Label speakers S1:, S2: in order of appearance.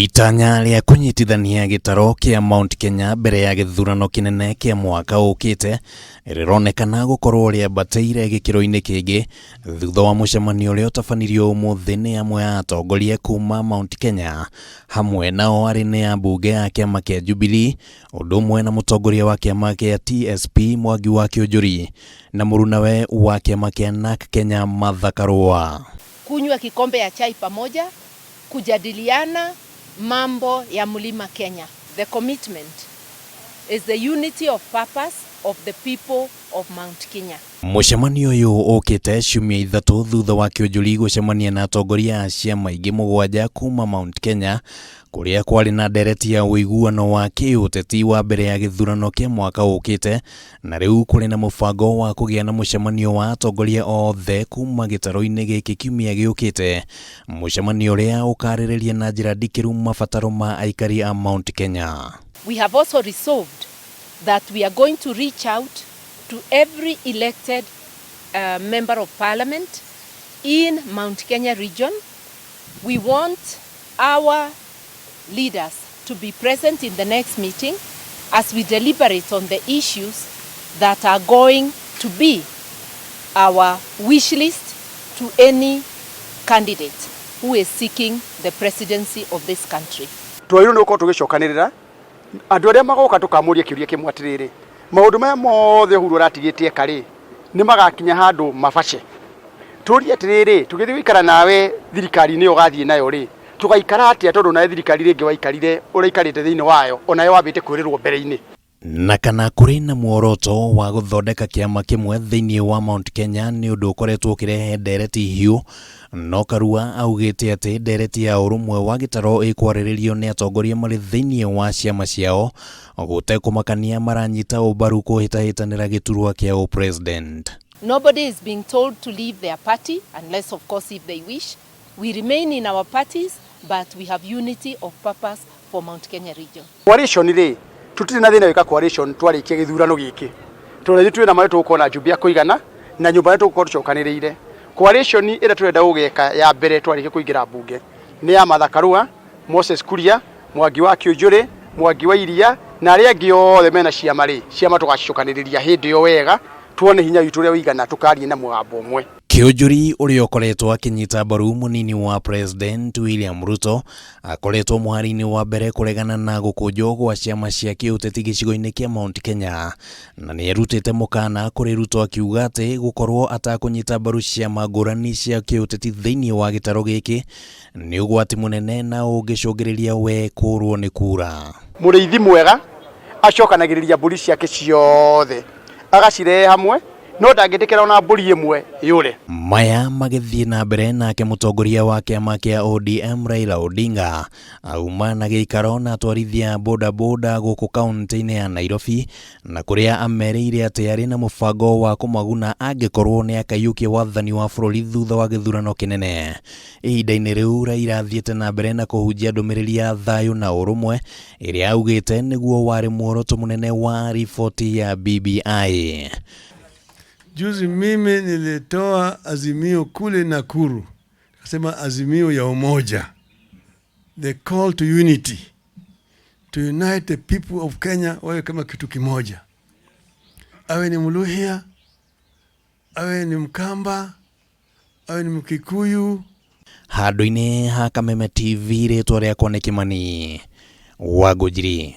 S1: Itanya rĩa kũnyitithania gitaro kia Mount Kenya mbere ya githurano kinene kia mwaka ukite rironekana gukorwo rĩambatĩire gĩkĩro-inĩ kĩngĩ thutha wa mũcemanio ũrĩa ũtabanirio umuthi nĩ amwe a atongoria kuma Mount Kenya hamwe nao arĩ nĩ ambunge ya kiama kia Jubilee ũndũ ũmwe na mũtongoria wa kiama kia TSP mwaki na mũrunawe wa kiama kia NARC Kenya Martha.
S2: Kunywa kikombe ya chai pamoja, kujadiliana mambo ya Mlima Kenya. The commitment is the unity of purpose of the people of Mount Kenya.
S1: Mũcemanio ũyũ ũkĩte ciumia ithatũ thutha wa kĩonjũri gũcemania na atongoria a ciama ingĩ mũgwanja kuma Mount Kenya kũrĩa kwarĩ na ndereti ya ũiguano wa kĩũteti wa mbere ya githurano kia mwaka ũkĩte, na rĩu kũrĩ na mũbango wa kũgĩa na mũcemanio wa atongoria othe kuma gĩtaro-inĩ gĩkĩ kiumia gĩũkĩte, mũcemanio ũrĩa ũkarĩrĩria na njĩra ndikĩru mabataro ma aikari a Mount Kenya.
S2: We have also resolved that we are going to reach out to every elected member of parliament in Mount Kenya region. We want our leaders to be present in the next meeting as we deliberate on the issues that are going to be our wish list to any candidate who is seeking the presidency of this country.
S3: Twairo no ko tugicokanirira andu aria magoka tukamuria kiuria kimwe atiriri maundu maya mothe huru ratigitie kari ni magakinya handu mabace turia atiriri tugithi wikara nawe thirikari ni ugathie nayo ri tugaikara atia tondu na thirikari ringi waikarire uraikarite thiini wayo onayo wambite kwirirwo mbere-ini
S1: na kana kũrĩ na muoroto wa gũthondeka kiama kimwe thĩinĩ wa Mount Kenya nĩ ũndũ ũkoretwo ũkĩrehe ndereti hiũ, no Karua augĩte atĩ ndereti ya ũrũmwe wa gitaro ĩkwarĩrĩrio nĩ atongoria marĩ thĩinĩ wa ciama ciao gũtekũmakania maranyita ũmbaru kũhĩtahĩtanĩra gĩturwa kĩa president.
S2: Nobody is being told to leave their party unless of course if they wish. We remain in our parties but we have unity of purpose for Mount Kenya region.
S3: Coalition ri tutire na thina wika coalition twarikia githurano giki tũrĩ twĩ na maĩ tũkona Jubilee kũigana na nyũmba yetu tũkorwo tucokanĩrĩire. Coalition ĩrĩa tũrenda gũgeka ya mbere twarikia kũingĩra bunge nĩ ya Martha, Moses Kuria, Mwangi wa Kĩũnjũrĩ, Mwangi wa Iria na arĩa angĩ othe mena ciama ri ciama tũgacicokanĩrĩria hĩndĩ ĩyo wega tuone hinya witũ ũrĩa ũigana tukarie na mũgambo ũmwe.
S1: Kĩũnjũri ũrĩa ũkoretwo akĩnyita mbaru mũnini wa President William Ruto akoretwo mũhari-inĩ wa mbere kũregana na gũkũnjwo gwa ciama cia kĩũteti gĩcigo-inĩ kia Mount Kenya, na nĩ erutĩte mũkana kũrĩ Ruto akiuga atĩ gũkorwo atakũnyita mbaru ciama ngũrani cia kĩũteti thĩinĩ wa gĩtaro gĩkĩ nĩ ũgwati mũnene na ũngĩcũngĩrĩria we kũrwo nĩ kura.
S3: Mũrĩithi mwega acokanagĩrĩria mbũri ciake ciothe agacirehe hamwe no ndangĩtĩkĩra ona mbũri ĩmwe yũre.
S1: Maya magĩthiĩ na mbere nake mũtongoria wa kiama kia ODM Raila Odinga auma na giikaro na atwarithia bodaboda gũkũ kaunti-inĩ ya Nairobi, na kũrĩa ameriire atĩ arĩ na mũbango wa kũmaguna angĩkorwo nĩ akaiyũkia wathani wa bũrũri thutha wa gĩthurano kĩnene. Ihinda-inĩ rĩu Raila athiĩte na mbere na kũhunjia ndũmĩrĩri ya thayũ na ũrũmwe ĩrĩa augĩte nĩguo warĩ muoroto mũnene wa riboti ya BBI.
S4: Juzi mimi nilitoa azimio kule Nakuru, kasema azimio ya umoja, the call to unity, to unite the people of Kenya wawe kama kitu kimoja, awe ni Mluhya, awe ni Mkamba, awe ni Mkikuyu.
S1: Handũ-inĩ ha Kameme TV rĩtwa rĩakwa nĩ Kimani wa Gujiri.